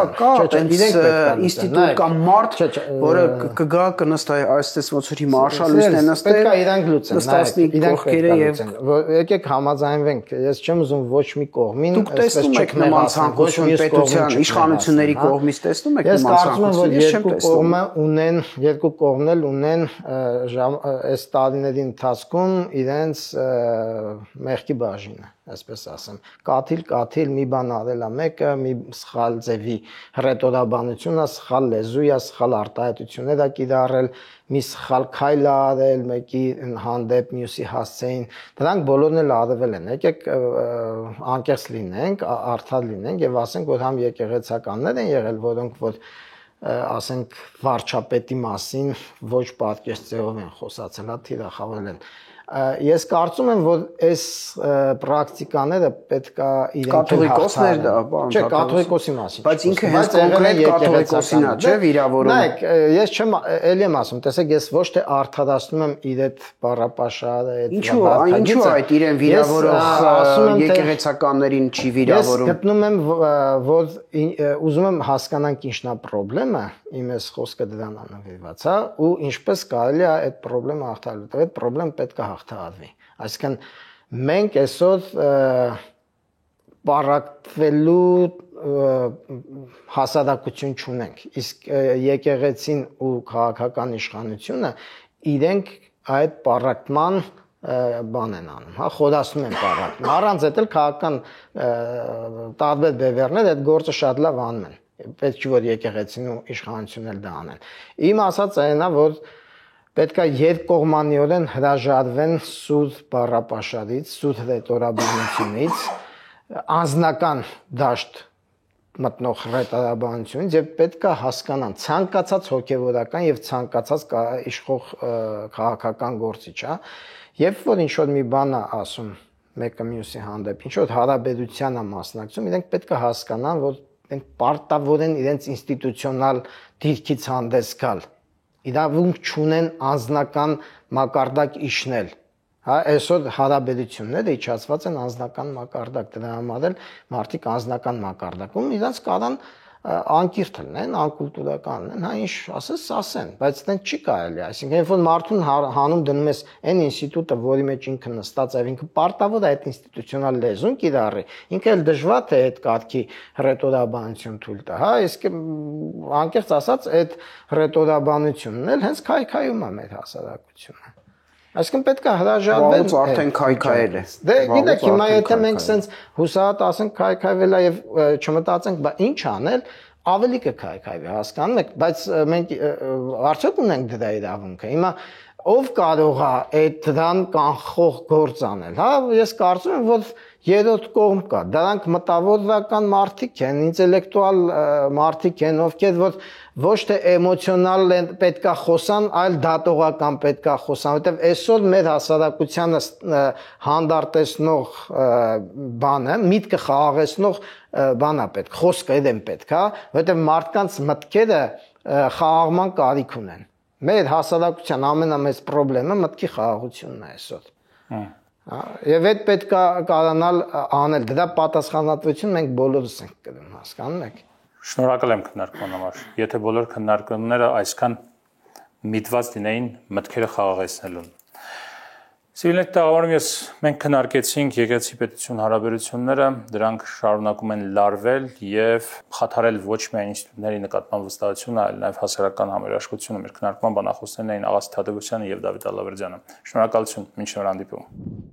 ինստիտուտ կամ մարդ, որը կգա կնստի այսպես ոնց որ հիմա արշալույսն է նստել։ Պետք է իրանք լուծեն, իրանք կողքերը եւ եկեք համաձայնվենք, ես չեմ ուզում ոչ մի կողմին, դուք տեսնում եք նման ցանկություն պետության իշխանությունների կողմից տեսնում եք նման ցանկություն։ Ես կարծում եմ, որ երկու կողմն էլ ունեն այս տարիների ընթացքում իրենց մեղքի բաժինը, այսպես ասեմ, կաթիլ մի բան արել է մեկը, մի սխալ ձևի հռետորաբանություն է, սխալ լեզու է, սխալ արտահայտություններ է կիրառել, մի սխալ քայլ է արել մեկի հանդեպ մյուսի հասցեին, դրանք բոլորն էլ արվել են։ Եկեք անկեղծ լինենք, արդար լինենք եւ ասենք, որ համ եկեղեցականներ են եղել, որոնք որ ասենք վարչապետի մասին ոչ պատկերձեով են խոսացել, հա թիրախավել են։ Ես կարծում եմ, որ այս պրակտիկաները պետքա իրենք կաթողիկոսներ դա, չէ, կաթողիկոսի մասին։ Բայց ինքը հենց կոնկրետ կաթողիկոսին է, չէ՞, վիրավորում։ Նայեք, ես չեմ էլի եմ ասում, տեսեք, ես ոչ թե արդարացնում եմ իր այդ բառապաշարը, այդ Ինչու այդ իրեն վիրավորող եկեղեցականներին չի վիրավորում։ Ես գտնում եմ, որ ուզում եմ հասկանանք ինչն է խնդրեմը, իմ այս խոսքը դրան է նվիրված, հա, ու ինչպես կարելի է այդ խնդրեմը հաղթահարել։ Այդ խնդրեմը պետք է հաղթահարվի։ Այսինքն մենք այսօր պարակվելու հասարակություն չունենք, իսկ եկեղեցին ու քաղաքական իշխանությունը իրենք այդ պարակման բան են անում, հա, խորացնում են պարակն։ Առանց այդ էլ քաղաքական տարբեր բևեռներ այդ գործը շատ լավ անում են։ Պետք չի որ եկեղեցին ու իշխանությունն էլ դա անեն։ Իմ ասած այնա, որ պետք է երկկողմանիորեն հրաժարվեն սուր բառապաշարից, սուր ռետորաբանությունից, անձնական դաշտ մտնող ռետորաբանությունից եւ պետք է հասկանան ցանկացած հոգեվորական եւ ցանկացած իշխող քաղաքական գործիչ, հա, երբ որ ինչ որ մի բան է ասում մեկը մյուսի հանդեպ, ինչ որ հարաբերության է մասնակցում, իրենք պետք է հասկանան, որ իրենք պարտավոր են իրենց ինստիտուցիոնալ դիրքից հանդես գալ։ Իրավունք չունեն անձնական մակարդակ իշնել, հա, այսօր հարաբերությունները իջացված են անձնական մակարդակ, դրա համար էլ մարդիկ անձնական մակարդակում իրենց կարան անկիրթ լինեն, անկուլտուրական լինեն, հա, ինչ ասես ասեն, բայց դա չի կարելի, այսինքն երբ որ մարդուն հանում դնում ես այն ինստիտուտը, որի մեջ ինքը նստած է, ինքը պարտավոր է այդ ինստիտուցիոնալ լեզուն կիրառի, ինքը էլ դժվար է այդ կարգի ռետորաբանություն թույլ տա, հա, իսկ անկեղծ ասած այդ ռետորաբանությունն էլ հենց քայքայում է մեր հասարակությունը։ Այսինքն պետք է հրաժարվել։ Վաղուց արդեն քայքայել է։ Դե գիտեք, հիմա եթե մենք սենց հուսահատ ասենք քայքայվել է եւ չմտածենք, բա ինչ անել, ավելի կքայքայվի, հասկանում եք, բայց մենք արդյոք ունենք դրա իրավունքը։ Հիմա ով կարող է այդ դրան կանխող գործ անել, հա, ես կարծում եմ, որ երրորդ կողմ կա, դրանք մտավորական մարդիկ են, ինտելեկտուալ մարդիկ են, ովքեր որ ոչ թե էմոցիոնալ են պետքա խոսան, այլ դատողական պետքա խոսան, որովհետև այսօր մեր հասարակությանը հանդարտեցնող բանը, միտքը խաղաղեցնող բանա պետք, խոսքեր են պետք, հա, որովհետև մարդկանց մտքերը խաղաղման կարիք ունեն։ Մեր հասարակության ամենամեծ խնդիրը մտքի խաղաղությունն է այսօր։ Եվ այդ պետք է կարողանալ անել, դրա պատասխանատվություն մենք բոլորս ենք կրում, հասկանում եք։ Շնորհակալ եմ քննարկման համար։ Եթե բոլոր քննարկումները այսքան միտված լինեին մտքերը խաղաղեցնելուն։ Սիրելի տաղավարում մենք քննարկեցինք եկեղեցի պետություն հարաբերությունները, դրանք շարունակում են լարվել եւ խաթարել ոչ միայն ինստիտուտների նկատմամբ վստահությունը, այլ նաեւ հասարակական համերաշխությունը։ Մեր քննարկման բանախոսներն էին Աղաս Թադևոսյանը եւ Դավիթ Ալավերդյանը։ Շնորհակալություն, մինչ նոր հանդիպում։